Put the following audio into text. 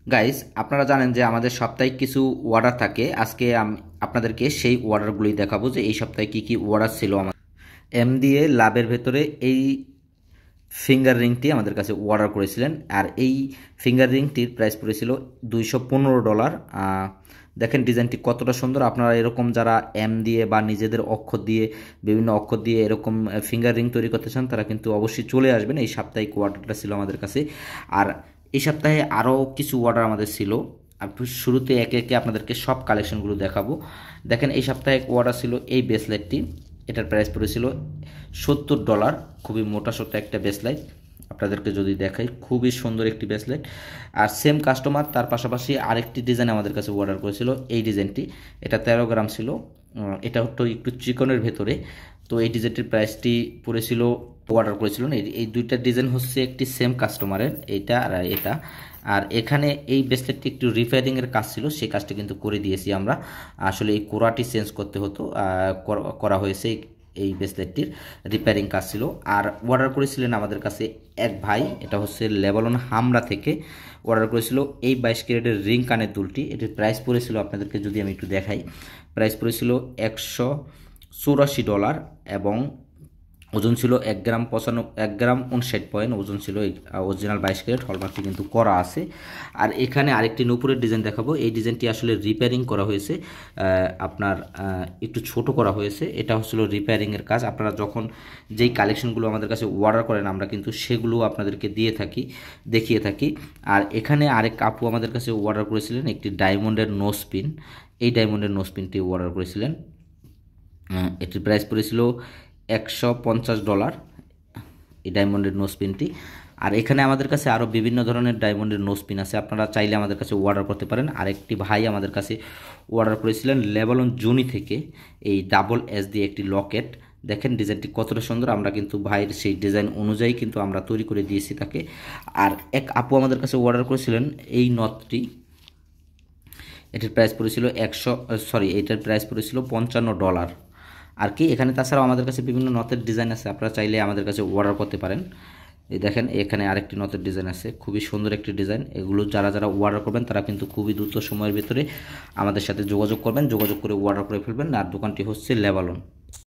Guys, আপনারা জানেন যে আমাদের সাপ্তাহিক কিছু অর্ডার থাকে। আজকে আপনাদেরকে সেই অর্ডারগুলোই দেখাবো যে এই সপ্তাহে কি কি অর্ডার ছিল। আমার MDA লাভের ভেতরে এই ফিঙ্গার রিংটি আমাদের কাছে অর্ডার করেছিলেন, আর এই ফিঙ্গার রিংটির প্রাইস পড়েছিল $215। দেখেন ডিজাইনটি কতটা সুন্দর। আপনারা এরকম যারা দিয়ে বা নিজেদের অক্ষর দিয়ে বিভিন্ন অক্ষর দিয়ে এরকম ফিঙ্গার রিং তৈরি করতে চান, তারা কিন্তু অবশ্যই চলে আসবেন। এই সাপ্তাহিক অর্ডারটা ছিল আমাদের কাছে। আর এই সপ্তাহে আরও কিছু অর্ডার আমাদের ছিল। শুরুতে একে একে আপনাদেরকে সব কালেকশনগুলো দেখাবো। দেখেন এই সপ্তাহে অর্ডার ছিল এই ব্রেসলেটটি। এটার প্রাইস পড়েছিল $70। খুবই মোটা সোটা একটা ব্রেসলেট। আপনাদেরকে যদি দেখাই, খুবই সুন্দর একটি ব্রেসলেট। আর সেম কাস্টমার তার পাশাপাশি আরেকটি ডিজাইন আমাদের কাছে অর্ডার করেছিল। এই ডিজাইনটি, এটা 13 গ্রাম ছিল। এটা একটু চিকনের ভেতরে। তো এই ডিজাইনটির প্রাইসটি পড়েছিল, অর্ডার করেছিলেন। এই দুইটা ডিজাইন হচ্ছে একটি সেম কাস্টমারের, এইটা আর এটা। আর এখানে এই ব্রেসলেটটি একটু রিপেয়ারিংয়ের কাজ ছিল, সেই কাজটি কিন্তু করে দিয়েছি আমরা। আসলে এই কোরাটি চেঞ্জ করতে হতো, করা হয়েছে। এই ব্রেসলেটটির রিপেয়ারিং কাজ ছিল। আর অর্ডার করেছিলেন আমাদের কাছে এক ভাই, এটা হচ্ছে লেবানন হামরা থেকে অর্ডার করেছিল এই 22 ক্যারেটের রিং কানের দুলটি। এটির প্রাইস পড়েছিল, আপনাদেরকে যদি আমি একটু দেখাই, প্রাইস পড়েছিল $184 এবং ওজন ছিল 1 গ্রাম 59 পয়েন্ট ওজন ছিল। অরিজিনাল 22 ক্যারেট, হলমার্কটি কিন্তু করা আছে। আর এখানে আরেকটি নূপুরের ডিজাইন দেখাবো। এই ডিজাইনটি আসলে রিপেয়ারিং করা হয়েছে, আপনার একটু ছোট করা হয়েছে। এটা হচ্ছিল রিপেয়ারিংয়ের কাজ। আপনারা যখন যেই কালেকশনগুলো আমাদের কাছে অর্ডার করেন, আমরা কিন্তু সেগুলো আপনাদেরকে দেখিয়ে থাকি। আর এখানে আরেক আপু আমাদের কাছে অর্ডার করেছিলেন একটি ডায়মন্ডের নোজপিন। এই ডায়মন্ডের নোজপিনটি অর্ডার করেছিলেন। এটির প্রাইস পড়েছিল $150, এই ডায়মন্ডের নোজপিনটি। আর এখানে আমাদের কাছে আরও বিভিন্ন ধরনের ডায়মন্ডের নোজপিন আছে, আপনারা চাইলে আমাদের কাছে অর্ডার করতে পারেন। আরেকটি ভাই আমাদের কাছে অর্ডার করেছিলেন লেবানন জুনি থেকে এই ডাবল এস দিয়ে একটি লকেট। দেখেন ডিজাইনটি কতটা সুন্দর। আমরা কিন্তু ভাইয়ের সেই ডিজাইন অনুযায়ী কিন্তু আমরা তৈরি করে দিয়েছি তাকে। আর এক আপু আমাদের কাছে অর্ডার করেছিলেন এই নথটি। এটার প্রাইস পড়েছিল এটার প্রাইস পড়েছিল $55। আর কি এখানে তাছাড়াও আমাদের কাছে বিভিন্ন নথের ডিজাইন আছে, আপনারা চাইলে আমাদের কাছে অর্ডার করতে পারেন। এই দেখেন এখানে আরেকটি নথের ডিজাইন আছে, খুবই সুন্দর একটি ডিজাইন। এগুলো যারা যারা অর্ডার করবেন তারা কিন্তু খুবই দ্রুত সময়ের ভিতরে আমাদের সাথে যোগাযোগ করবেন, যোগাযোগ করে অর্ডার করে ফেলবেন। আর দোকানটি হচ্ছে লেবানন।